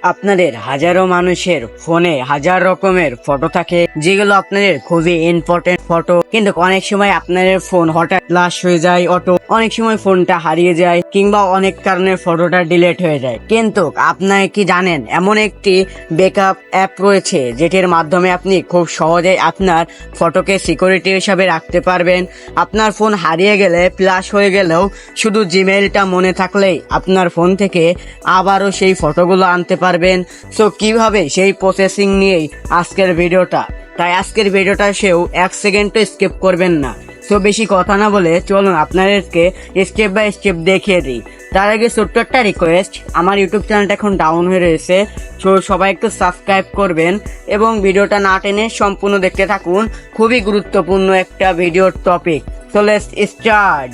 আপনাদের হাজারো মানুষের ফোনে হাজার রকমের ফটো থাকে, যেগুলো আপনাদের খুবই ইম্পর্টেন্ট ফটো, কিন্তু অনেক সময় আপনাদের ফোন হঠাৎ ফ্লাশ হয়ে যায়, অনেক সময় ফোনটা হারিয়ে যায়, কিংবা অনেক কারণে ফটোটা ডিলিট হয়ে যায়। কিন্তু আপনারা কি জানেন, এমন একটি ব্যাকআপ অ্যাপ রয়েছে যেটির মাধ্যমে আপনি খুব সহজে আপনার ফটোকে সিকিউরিটি হিসাবে রাখতে পারবেন। আপনার ফোন হারিয়ে গেলে, ফ্লাশ হয়ে গেলেও শুধু জিমেইলটা মনে থাকলেই আপনার ফোন থেকে আবারও সেই ফটোগুলো আনতে পারবেন। সো কিভাবে, সেই প্রসেসিং নিয়েই আজকের ভিডিওটা। তাই আজকের ভিডিওটা সেও 1 সেকেন্ডও স্কিপ করবেন না। সো বেশি কথা না বলে চলুন আপনাদেরকে স্টেপ বাই স্টেপ দেখিয়ে দিই। তার আগে ছোট্ট একটা রিকোয়েস্ট, আমার ইউটিউব চ্যানেলটা এখন ডাউন হয়ে রয়েছে, সো সবাই একটু সাবস্ক্রাইব করবেন এবং ভিডিওটা না টেনে সম্পূর্ণ দেখতে থাকুন। খুবই গুরুত্বপূর্ণ একটা ভিডিওর টপিক। So let's start.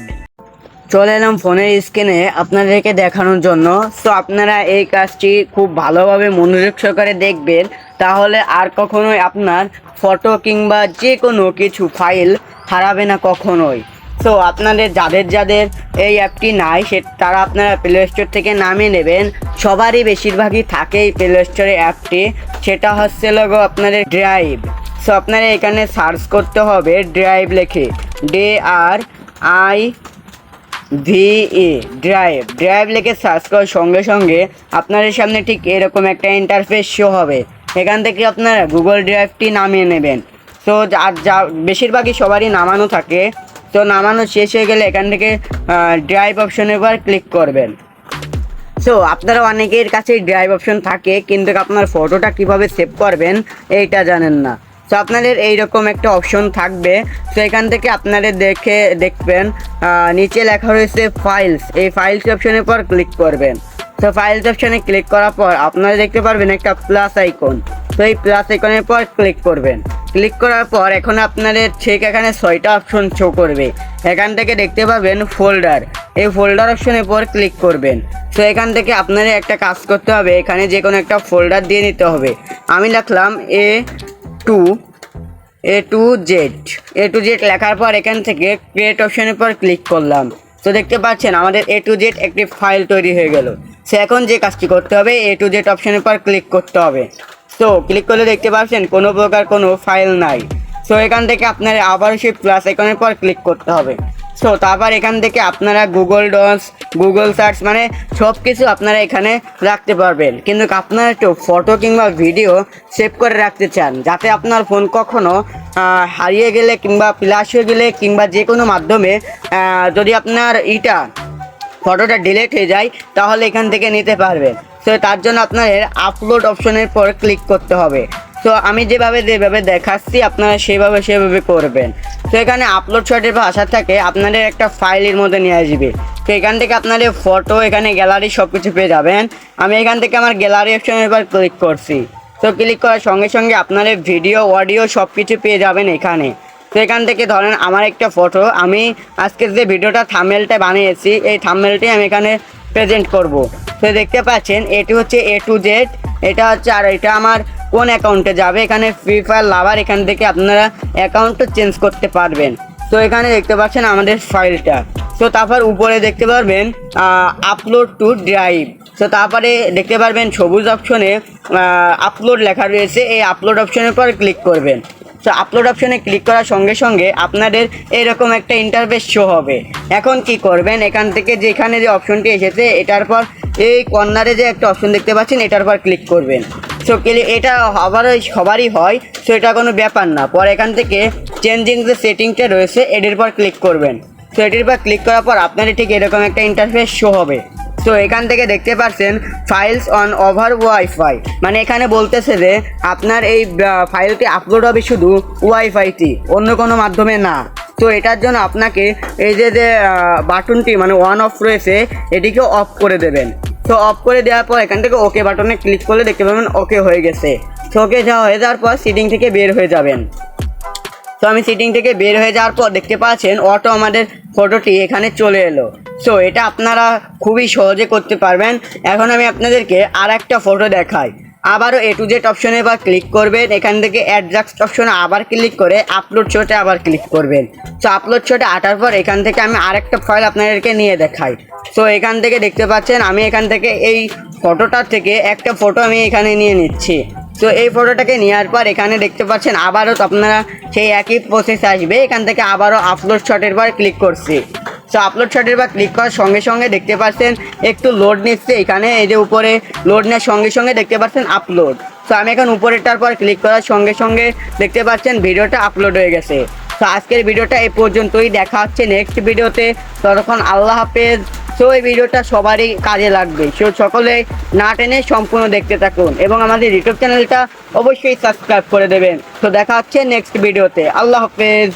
চলে এলাম ফোনের স্ক্রিনে আপনাদেরকে দেখানোর জন্য। সো আপনারা এই কাজটি খুব ভালোভাবে মনোযোগ সহকারে দেখবেন, তাহলে আর কখনোই আপনার ফটো কিংবা যে কোনো কিছু ফাইল হারাবে না কখনোই। সো আপনাদের যাদের এই অ্যাপটি নাই, তারা আপনারা প্লে স্টোর থেকে নামিয়ে নেবেন। সবারই বেশিরভাগই থাকে এই প্লে স্টোরে অ্যাপটি, সেটা হচ্ছে লোগো আপনাদের ড্রাইভ। সো আপনারা এখানে সার্চ করতে হবে ড্রাইভ লেখে, DRIVE ড্রাইভ লিখে সার্চ করার সঙ্গে সঙ্গে আপনাদের সামনে ঠিক এরকম একটা ইন্টারফেস শো হবে। এখান থেকে আপনারা গুগল ড্রাইভটি নামিয়ে নেবেন। তো যা বেশিরভাগই সবারই নামানো থাকে। তো নামানো শেষ হয়ে গেলে এখান থেকে ড্রাইভ অপশনের উপর ক্লিক করবেন। সো আপনারা অনেকের কাছে ড্রাইভ অপশন থাকে, কিন্তু আপনার ফটোটা কিভাবে সেভ করবেন এইটা জানেন না। তো আপনাদের এইরকম একটা অপশন থাকবে। তো এখান থেকে আপনাদের দেখবেন নিচে লেখা রয়েছে ফাইলস। এই ফাইলস অপশনের পর ক্লিক করবেন। তো ফাইলস অপশনে ক্লিক করার পর আপনারা দেখতে পারবেন একটা প্লাস আইকন। তো এই প্লাস আইকনের পর ক্লিক করবেন। ক্লিক করার পর এখন আপনাদের ঠিক এখানে 6টা অপশন শো করবে। এখান থেকে দেখতে পাবেন ফোল্ডার। এই ফোল্ডার অপশনের পর ক্লিক করবেন। তো এখান থেকে আপনাদের একটা কাজ করতে হবে, এখানে যে কোনো একটা ফোল্ডার দিয়ে নিতে হবে। আমি লিখলাম এ টু জেড লেখার পর এখান থেকে ক্রিয়েট অপশনের পর ক্লিক করলাম। তো দেখতে পাচ্ছেন আমাদের A to Z একটি ফাইল তৈরি হয়ে গেল। সে এখন যে কাজটি করতে হবে, A to Z অপশনের পর ক্লিক করতে হবে। তো ক্লিক করলে দেখতে পাচ্ছেন কোনো প্রকার কোনো ফাইল নাই। সো এখান থেকে আপনারা আবার সেই প্লাস আইকনের পর ক্লিক করতে হবে। সো তারপর এখান থেকে আপনারা গুগল ডক্স, গুগল সার্চ, মানে সব কিছু আপনারা এখানে রাখতে পারবেন। কিন্তু আপনারা একটু ফটো কিংবা ভিডিও সেভ করে রাখতে চান, যাতে আপনার ফোন কখনো হারিয়ে গেলে কিংবা ফ্ল্যাশ হয়ে গেলে কিংবা যে কোনো মাধ্যমে যদি আপনার ফটোটা ডিলিট হয়ে যায়, তাহলে এখান থেকে নিতে পারবেন। সো তার জন্য আপনাদের আপলোড অপশনের পর ক্লিক করতে হবে। তো আমি যেভাবে দেখাচ্ছি আপনারা সেভাবে করবেন। তো এখানে আপলোড শটের ভাষা থাকে, আপনাদের একটা ফাইলের মধ্যে নিয়ে আসবে। তো এখান থেকে আপনাদের ফটো, এখানে গ্যালারি সব কিছু পেয়ে যাবেন। আমি এখান থেকে আমার গ্যালারি অপশনের উপর ক্লিক করছি। তো ক্লিক করার সঙ্গে সঙ্গে আপনাদের ভিডিও, অডিও সব কিছু পেয়ে যাবেন এখানে। তো এখান থেকে ধরেন আমার একটা ফটো, আমি আজকের যে ভিডিওটা থাম্বনেলটা বানিয়েছি, এই থাম্বনেলটি আমি এখানে প্রেজেন্ট করব। তো দেখতে পাচ্ছেন এটি হচ্ছে A to Z, এটা হচ্ছে, আর এটা আমার কোন অ্যাকাউন্টে যাবে, এখানে ফ্রি ফায়ার লাভার। এখান থেকে আপনারা অ্যাকাউন্টও চেঞ্জ করতে পারবেন। তো এখানে দেখতে পাচ্ছেন আমাদের ফাইলটা। তো তারপর উপরে দেখতে পারবেন আপলোড টু ড্রাইভ। তো তারপরে দেখতে পারবেন সবুজ অপশনে আপলোড লেখা রয়েছে, এই আপলোড অপশনের পর ক্লিক করবেন। তো আপলোড অপশনে ক্লিক করার সঙ্গে সঙ্গে আপনাদের এরকম একটা ইন্টারফেস শো হবে। এখন কি করবেন, এখান থেকে যেখানে যে অপশনটি এসেছে এটার পর এই কর্নারে যে একটা অপশন দেখতে পাচ্ছেন, এটার পর ক্লিক করবেন। সো এটা সবারই হয়, সো এটা কোনো ব্যাপার না। পর এখান থেকে চেঞ্জিং যে সেটিংটা রয়েছে এটির পর ক্লিক করবেন। সো এটির পর ক্লিক করার পর আপনাদের ঠিক এরকম একটা ইন্টারফেস শো হবে। তো এখান থেকে দেখতে পাচ্ছেন ফাইলস অন ওভার ওয়াইফাই, মানে এখানে বলতেছে যে আপনার এই ফাইলটি আপলোড হবে শুধু ওয়াইফাইটি, অন্য কোনো মাধ্যমে না। তো এটার জন্য আপনাকে এই যে বাটনটি, মানে অন অফ রয়েছে, এটিকে অফ করে দেবেন। তো অফ করে দেওয়ার পর এখান থেকে ওকে বাটনে ক্লিক করলে দেখতে পাবেন ওকে হয়ে গেছে। তো ওকে হয়ে যাওয়ার পর সিটিং থেকে বের হয়ে যাবেন। তো আমি সিটিং থেকে বের হয়ে যাওয়ার পর দেখতে পাচ্ছেন অটো আমাদের ফটোটি এখানে চলে এলো। সো এটা আপনারা খুবই সহজে করতে পারবেন। এখন আমি আপনাদেরকে আর একটা ফটো দেখাই। আবারও এ টু জেড অপশনে এবার ক্লিক করবেন। এখান থেকে অ্যাডজাস্ট অপশনে আবার ক্লিক করে আপলোড শোতে আবার ক্লিক করবেন। সো আপলোড শোতে আসার পর এখান থেকে আমি আরেকটা ফাইল আপনাদেরকে নিয়ে দেখাই। সো এখান থেকে দেখতে পাচ্ছেন আমি এখান থেকে এই ফটোটা থেকে একটা ফটো আমি এখানে নিয়ে নিচ্ছি। সো এই ফটোটাকে নেওয়ার পর এখানে দেখতে পাচ্ছেন আবারও আপনারা সেই একই প্রসেস আসবে। এখান থেকে আবারও আপলোড শটের পর ক্লিক করছি। সো আপলোড শটের পর ক্লিক করার সঙ্গে সঙ্গে দেখতে পাচ্ছেন একটু লোড নিচ্ছে। এখানে এই যে উপরে লোড নেওয়ার সঙ্গে সঙ্গে দেখতে পাচ্ছেন আপলোড। সো আমি এখন উপরেরটার পর ক্লিক করার সঙ্গে সঙ্গে দেখতে পাচ্ছেন ভিডিওটা আপলোড হয়ে গেছে। তো আজকের ভিডিওটা এই পর্যন্তই, দেখা হচ্ছে নেক্সট ভিডিওতে। ততক্ষণ আল্লাহ হাফেজ। সো এই ভিডিওটা সবারই কাজে লাগবে, সো সকলে না টেনে সম্পূর্ণ দেখতে থাকুন এবং আমাদের ইউটিউব চ্যানেলটা অবশ্যই সাবস্ক্রাইব করে দেবেন। তো দেখা হচ্ছে নেক্সট ভিডিওতে। আল্লাহ হাফেজ।